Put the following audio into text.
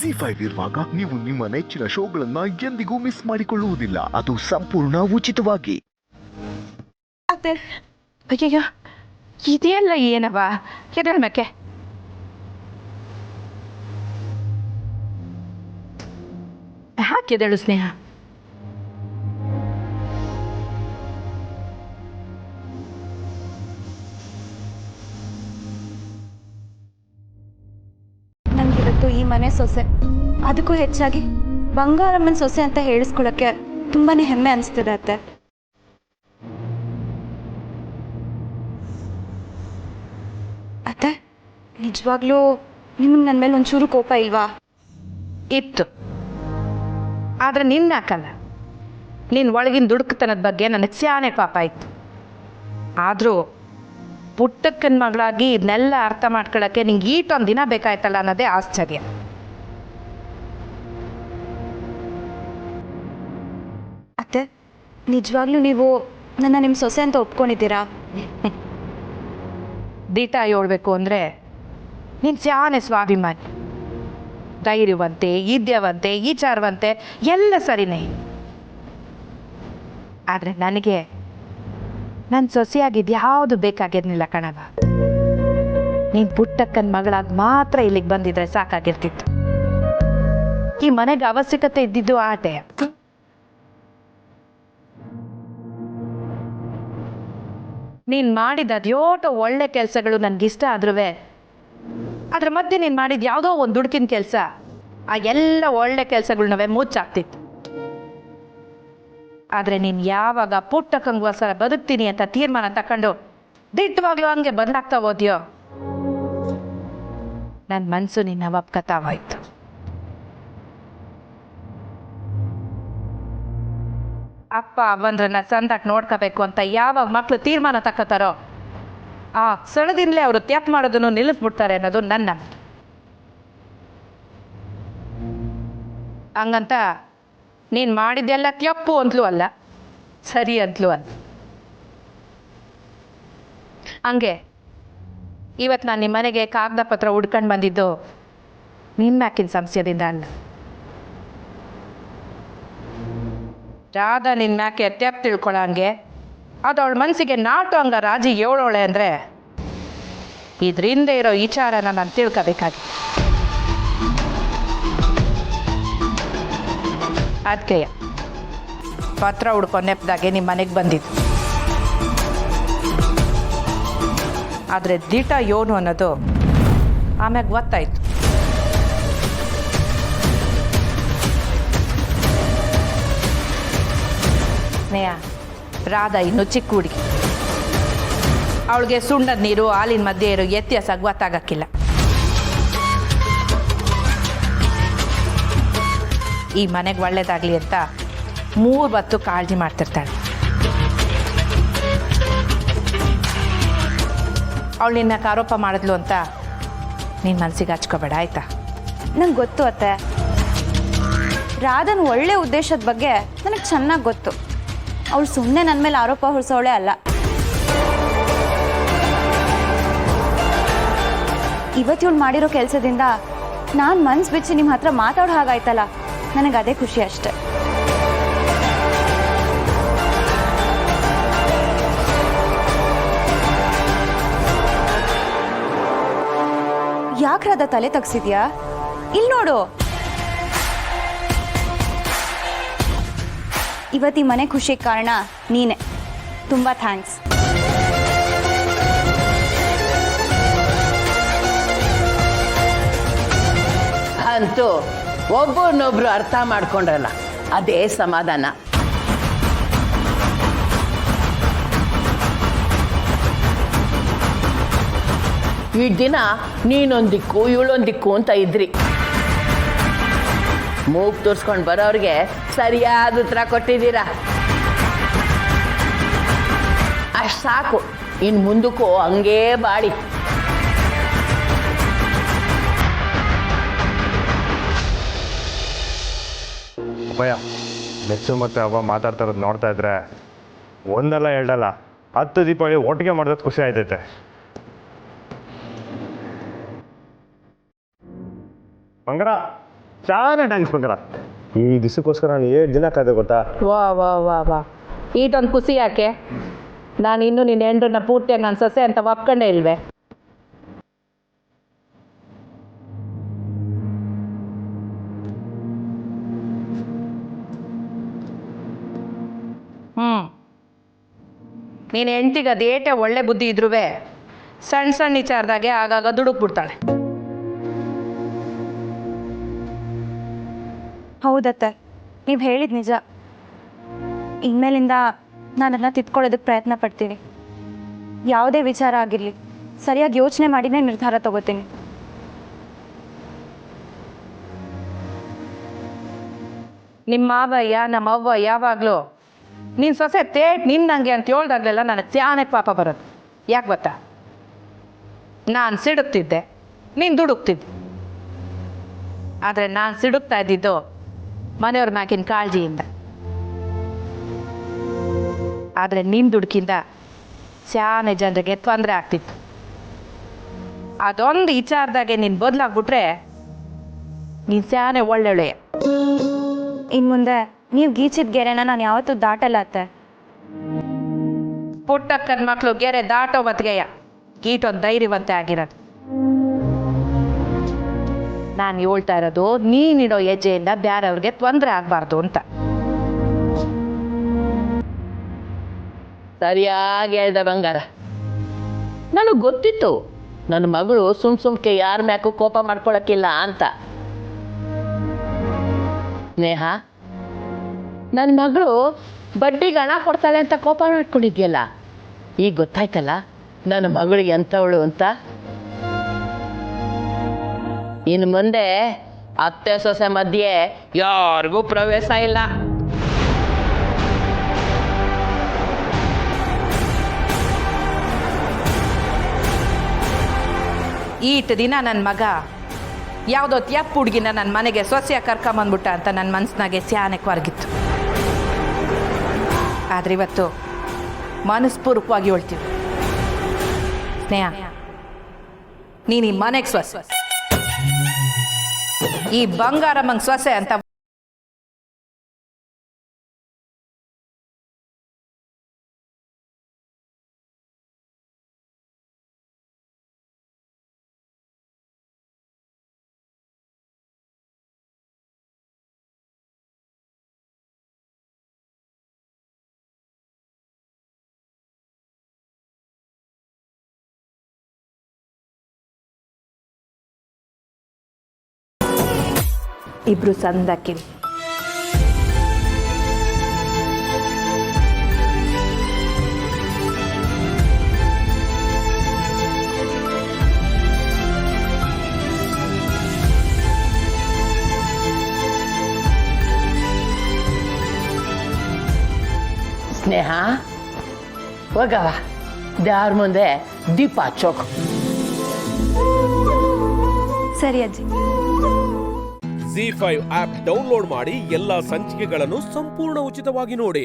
ಜಿ5 ಇರುವಾಗ ನೀವು ನಿಮ್ಮ ನೆಚ್ಚಿನ ಶೋಗಳನ್ನ ಎಂದಿಗೂ ಮಿಸ್ ಮಾಡಿಕೊಳ್ಳುವುದಿಲ್ಲ. ಅದು ಸಂಪೂರ್ಣ ಉಚಿತವಾಗಿ. ಅಯ್ಯಯ್ಯೋ, ಇದೆಯಲ್ಲ ಏನವ ಎದಳ್ಮಕ್ಕೆ. ಹಾಕಿದಳು ಸ್ನೇಹ. ನನಗಿವತ್ತು ಈ ಮನೆ ಸೊಸೆ, ಅದಕ್ಕೂ ಹೆಚ್ಚಾಗಿ ಬಂಗಾರಮ್ಮನ ಸೊಸೆ ಅಂತ ಹೇಳಿಸ್ಕೊಳ್ಳೋಕ್ಕೆ ತುಂಬಾ ಹೆಮ್ಮೆ ಅನಿಸ್ತಿದೆ ಅತ್ತೆ. ಅತ್ತೆ, ನಿಜವಾಗ್ಲೂ ನಿಮಗೆ ನನ್ನ ಮೇಲೆ ಒಂಚೂರು ಕೋಪ ಇಲ್ವಾ? ಇತ್ತು, ಆದರೆ ನಿನ್ನ ಹಾಕಲ್ಲ. ನಿನ್ನ ಒಳಗಿನ ದುಡುಕ್ತನದ ಬಗ್ಗೆ ನನಗೆ ಸ್ಯಾನೆ ಪಾಪ ಇತ್ತು. ಆದರೂ ಪುಟ್ಟಕ್ಕನ ಮಗಳಾಗಿ ಇದನ್ನೆಲ್ಲ ಅರ್ಥ ಮಾಡ್ಕೊಳ್ಳೋಕ್ಕೆ ನಿಂಗೆ ಈಟೊಂದು ದಿನ ಬೇಕಾಯ್ತಲ್ಲ ಅನ್ನೋದೇ ಆಶ್ಚರ್ಯ. ಅತ್ತೆ, ನಿಜವಾಗ್ಲೂ ನೀವು ನನ್ನ ನಿಮ್ಮ ಸೊಸೆ ಅಂತ ಒಪ್ಕೊಂಡಿದ್ದೀರಾ? ದೀಟ ಹೇಳ್ಬೇಕು ಅಂದರೆ ನೀನು ಸ್ಯಾನೆ ಸ್ವಾಭಿಮಾನಿ, ಧೈರ್ಯವಂತೆ, ವಿದ್ಯಾವಂತೆ, ವಿಚಾರವಂತೆ, ಎಲ್ಲ ಸರಿನೇ. ಆದರೆ ನನಗೆ ನನ್ನ ಸೊಸೆಯಾಗಿದ್ದು ಯಾವುದು ಬೇಕಾಗಿರ್ಲಿಲ್ಲ ಕಣವ. ನೀನು ಪುಟ್ಟಕ್ಕನ ಮಗಳಾಗಿ ಮಾತ್ರ ಇಲ್ಲಿಗೆ ಬಂದಿದ್ರೆ ಸಾಕಾಗಿರ್ತಿತ್ತು. ಈ ಮನೆಗೆ ಅವಶ್ಯಕತೆ ಇದ್ದಿದ್ದು ಆಟೆ. ನೀನು ಮಾಡಿದ ಅದ್ಯೋಟೋ ಒಳ್ಳೆ ಕೆಲಸಗಳು ನನಗಿಷ್ಟ ಆದ್ರೂ ಅದ್ರ ಮಧ್ಯೆ ನೀನು ಮಾಡಿದ ಯಾವುದೋ ಒಂದು ದುಡ್ಕಿನ ಕೆಲಸ ಆ ಎಲ್ಲ ಒಳ್ಳೆ ಕೆಲಸಗಳನ್ನವೇ ಮುಚ್ಚಾಕ್ತಿತ್ತು. ಆದರೆ ನೀನು ಯಾವಾಗ ಪುಟ್ಟಕ್ಕಂಗೋಸ್ಕರ ಬದುಕ್ತೀನಿ ಅಂತ ತೀರ್ಮಾನ ತಗೊಂಡು ದಿಟ್ಟವಾಗ್ಲೂ ಹಂಗೆ ಬದಲಾಗ್ತಾ ಹೋದ್ಯೋ, ನನ್ನ ಮನಸ್ಸು ನಿನ್ನ ಒಪ್ಕತಾವಾಯ್ತು. ಅಪ್ಪ ಅವಂದ್ರನ್ನ ಸಂದಾಕ್ ನೋಡ್ಕೋಬೇಕು ಅಂತ ಯಾವಾಗ ಮಕ್ಕಳು ತೀರ್ಮಾನ ತಗೋತಾರೋ ಆ ಕ್ಷಣದಿಂದಲೇ ಅವರು ತ್ಯಾಪ್ ಮಾಡೋದನ್ನು ನಿಲ್ಲಿಸ್ಬಿಡ್ತಾರೆ ಅನ್ನೋದು ನನ್ನ ನಂಬಿಕೆ. ಹಂಗಂತ ನೀನು ಮಾಡಿದ್ದೆಲ್ಲ ತಪ್ಪು ಅಂತಲೂ ಅಲ್ಲ, ಸರಿ ಅಂತಲೂ ಅಲ್ಲ. ಹಂಗೆ ಇವತ್ತು ನಾನು ನಿಮ್ಮ ಮನೆಗೆ ಕಾಗದ ಪತ್ರ ಹುಡ್ಕೊಂಡು ಬಂದಿದ್ದು ನಿನ್ನಾಕಿನ ಸಂಶಯದಿಂದ ಅಲ್ಲ. ರಾಧಾ ನಿನ್ನ ಮ್ಯಾಕೆ ತೆಪ್ ತಿಳ್ಕೊಳ್ಳೋಂಗೆ ಅದು ಅವಳ ಮನಸ್ಸಿಗೆ ನಾಟು ಹಂಗ ರಾಜಿ ಏಳೋಳೆ ಅಂದರೆ ಇದರಿಂದ ಇರೋ ವಿಚಾರನ ನಾನು ತಿಳ್ಕೋಬೇಕಾಗಿ. ಅದಕ್ಕೆ ಪತ್ರ ಹುಡ್ಕೊಂಡು ನೆಪದಾಗೆ ನಿಮ್ಮ ಮನೆಗೆ ಬಂದಿದ್ದು. ಆದರೆ ದಿಟ ಏನು ಅನ್ನೋದು ಆಮ್ಯಾಗ ಗೊತ್ತಾಯ್ತು. ಸ್ನೇಹ, ರಾಧಾ ಇನ್ನು ಚಿಕ್ಕ ಹುಡುಗಿ, ಅವಳಿಗೆ ಸುಣ್ಣದ ನೀರು ಹಾಲಿನ ಮಧ್ಯೆ ಇರೋ ವ್ಯತ್ಯಾಸ ಗೊತ್ತಾಗಕ್ಕಿಲ್ಲ. ಈ ಮನೆಗೆ ಒಳ್ಳೇದಾಗಲಿ ಅಂತ 3 ಹೊತ್ತು ಕಾಳಜಿ ಮಾಡ್ತಿರ್ತಾಳೆ. ಅವಳು ನಿನ್ನ ಆರೋಪ ಮಾಡಿದ್ಲು ಅಂತ ನಿನ್ನ ಮನಸ್ಸಿಗೆ ಹಚ್ಕೋಬೇಡ, ಆಯ್ತಾ? ನಂಗೆ ಗೊತ್ತು ಅತ್ತೆ, ರಾಧನ್ ಒಳ್ಳೆ ಉದ್ದೇಶದ ಬಗ್ಗೆ ನನಗೆ ಚೆನ್ನಾಗಿ ಗೊತ್ತು. ಅವಳು ಸುಮ್ಮನೆ ನನ್ನ ಮೇಲೆ ಆರೋಪ ಹೊರಿಸೋಳೆ ಅಲ್ಲ. ಇವತ್ತು ಇವಳು ಮಾಡಿರೋ ಕೆಲಸದಿಂದ ನಾನು ಮನ್ಸು ಬಿಚ್ಚಿ ನಿಮ್ಮ ಹತ್ರ ಮಾತಾಡೋ ಹಾಗಾಯ್ತಲ್ಲ, ನನಗೆ ಅದೇ ಖುಷಿ ಅಷ್ಟೆ. ಯಾಕೆ ರಾಧಾ ತಲೆ ತಗ್ಸಿದ್ಯಾ? ಇಲ್ಲಿ ನೋಡು, ಇವತ್ತು ಈ ಮನೆ ಖುಷಿಗೆ ಕಾರಣ ನೀನೆ. ತುಂಬ ಥ್ಯಾಂಕ್ಸ್. ಅಂತೂ ಒಬ್ಬರನ್ನೊಬ್ರು ಅರ್ಥ ಮಾಡ್ಕೊಂಡ್ರಲ್ಲ, ಅದೇ ಸಮಾಧಾನ. ಈ ದಿನ ನೀನೊಂದಿಕ್ಕು ಇವಳೊಂದಿಕ್ಕು ಅಂತ ಇದ್ರಿ. ಮೂಗು ತೋರಿಸ್ಕೊಂಡು ಬರೋರಿಗೆ ಸರಿಯಾದ ಉತ್ತರ ಕೊಟ್ಟಿದ್ದೀರಾ. ಅಷ್ಟು ಸಾಕು, ಇನ್ನು ಮುಂದಕ್ಕೂ ಹಂಗೇ ಬಾಡಿ. ಅಪ್ಪಯ್ಯ, ಮೆಚ್ಚು ಮತ್ತು ಅವ್ವ ಮಾತಾಡ್ತಾ ಇರೋದು ನೋಡ್ತಾ ಇದ್ರೆ ಒಂದಲ್ಲ ಎರಡಲ್ಲ 10 ದೀಪಾವಳಿ ಒಟ್ಟಿಗೆ ಮಾಡೋದು ಖುಷಿ ಆಯ್ತೈತೆ. ಬಂಗಾರ చాలా ಥ್ಯಾಂಕ್ಸ್ ಬಂಗಾರ. ಈ ದಿವಸಕ್ಕೋಸ್ಕರ ನಾನು 7 ದಿನ ಕಾದೆ ಗೊತ್ತಾ. ವಾ ವಾ ವಾ ವಾ ಈಟೊಂದು ಖುಷಿ ಯಾಕೆ? ನಾನು ಇನ್ನೂ ನಿನ್ನ ಹೆಂಡ್ರನ್ನ ಪೂರ್ತಿಯಾಗಿ ನಾನು ಸೊಸೆ ಅಂತ ಒಪ್ಕೊಂಡೇ ಇಲ್ವೇ? ನೀನು ಹೆಂಡ್ತಿಗೆ ಅದೇಟೆ ಒಳ್ಳೆ ಬುದ್ಧಿ ಇದ್ರೂ ಸಣ್ಣ ಸಣ್ಣ ವಿಚಾರದಾಗೆ ಆಗಾಗ ದುಡುಕ್ಬಿಡ್ತಾಳೆ. ಹೌದತ್ತೆ, ನೀವು ಹೇಳಿದ ನಿಜ. ಇನ್ಮೇಲಿಂದ ನಾನು ಅದನ್ನ ತಿದ್ಕೊಳ್ಳೋದಕ್ಕೆ ಪ್ರಯತ್ನ ಪಡ್ತೀನಿ. ಯಾವುದೇ ವಿಚಾರ ಆಗಿರಲಿ ಸರಿಯಾಗಿ ಯೋಚನೆ ಮಾಡಿನೇ ನಿರ್ಧಾರ ತಗೋತೀನಿ. ನಿಮ್ಮ ಮಾವಯ್ಯ ನಮ್ಮ ಅವ್ವ ಯಾವಾಗಲೂ ನೀನು ಸೊಸೆ ತೇಟ್ ನಿನ್ನಂಗೆ ಅಂತ ಹೇಳ್ದಾಗಲೆಲ್ಲ ನನಗೆ ತ್ಯಾನೆ ಪಾಪ ಬರೋದು. ಯಾಕೆ ಗೊತ್ತಾ? ನಾನು ಸಿಡುಕ್ತಿದ್ದೆ, ನೀನು ದುಡುಕ್ತಿದ್ದೆ. ಆದರೆ ನಾನು ಸಿಡುಕ್ತಾ ಇದ್ದಿದ್ದು ಮನೆಯವ್ರ ಮ್ಯಾಗಿನ ಕಾಳಜಿಯಿಂದ. ಆದರೆ ನಿನ್ನ ದುಡುಕಿಂದ ಸ್ಯಾನೆ ಜನರಿಗೆ ತೊಂದರೆ ಆಗ್ತಿತ್ತು. ಅದೊಂದು ವಿಚಾರದಾಗೆ ನೀನು ಬದಲಾಗ್ಬಿಟ್ರೆ ನೀನು ಸ್ಯಾನೆ ಒಳ್ಳೆಳೆಯ. ಇನ್ನು ಮುಂದೆ ನೀವು ಗೀಚಿದ ಗೆರೆನ ನಾನು ಯಾವತ್ತೂ ದಾಟಲ್ಲ ಅತ್ತೆ. ಪುಟ್ಟಕ್ಕನ ಮಕ್ಕಳು ಗೆರೆ ದಾಟೋ ಮತ್ಗೆಯ ಗೀಟೊಂದು ಧೈರ್ಯವಂತೆ ಆಗಿರೋದು. ನಾನು ಹೇಳ್ತಾ ಇರೋದು ನೀನಿಡೋ ಹೆಜ್ಜೆಯಿಂದ ಬೇರೆಯವ್ರಿಗೆ ತೊಂದರೆ ಆಗಬಾರ್ದು ಅಂತ. ಸರಿಯಾಗಿ ಹೇಳ್ದೆ ಬಂಗಾರ. ನನಗೆ ಗೊತ್ತಿತ್ತು ನನ್ನ ಮಗಳು ಸುಮ್ಕೆ ಯಾರ ಮ್ಯಾಕೂ ಕೋಪ ಮಾಡ್ಕೊಳಕ್ಕಿಲ್ಲ ಅಂತ. ಸ್ನೇಹ, ನನ್ನ ಮಗಳು ಬಡ್ಡಿಗೆ ಹಣ ಕೊಡ್ತಾಳೆ ಅಂತ ಕೋಪ ಮಾಡ್ಕೊಂಡಿದ್ಯಲ್ಲ, ಈಗ ಗೊತ್ತಾಯ್ತಲ್ಲ ನನ್ನ ಮಗಳಿಗೆ ಎಂಥವಳು ಅಂತ. ಇನ್ನು ಮುಂದೆ ಅತ್ತೆ ಸೊಸೆ ಮಧ್ಯೆ ಯಾರಿಗೂ ಪ್ರವೇಶ ಇಲ್ಲ. ಈಟ್ ದಿನ ನನ್ನ ಮಗ ಯಾವುದೋ ತ್ಯಪ್ಪ ಹುಡುಗಿನ ನನ್ನ ಮನೆಗೆ ಸೊಸೆಯ ಕರ್ಕೊಂಬಂದ್ಬಿಟ್ಟ ಅಂತ ನನ್ನ ಮನಸ್ಸಿನಾಗೆ ಸ್ಯಾನೆ ಕೊರಗಿತ್ತು. ಆದರೆ ಇವತ್ತು ಮನಸ್ಪೂರ್ವಕವಾಗಿ ಹೇಳ್ತೀವಿ, ಸ್ನೇಹ ನೀನು ಈ ಮನೆಗೆ ಸೊಸೆ, ಈ ಬಂಗಾರಮ್ಮಂಗೆ ಸೊಸೆ ಅಂತ. ಇಬ್ರು ಸಂದಕ್ಕಿವಿ. ಸ್ನೇಹ, ಹೋಗವ ದಾರ ಮುಂದೆ ದೀಪ ಹಚ್ಚೋಕು. ಸರಿ ಅಜ್ಜಿ. ZEE5 ಆಪ್ ಡೌನ್ಲೋಡ್ ಮಾಡಿ ಎಲ್ಲಾ ಸಂಚಿಕೆಗಳನ್ನು ಸಂಪೂರ್ಣ ಉಚಿತವಾಗಿ ನೋಡಿ.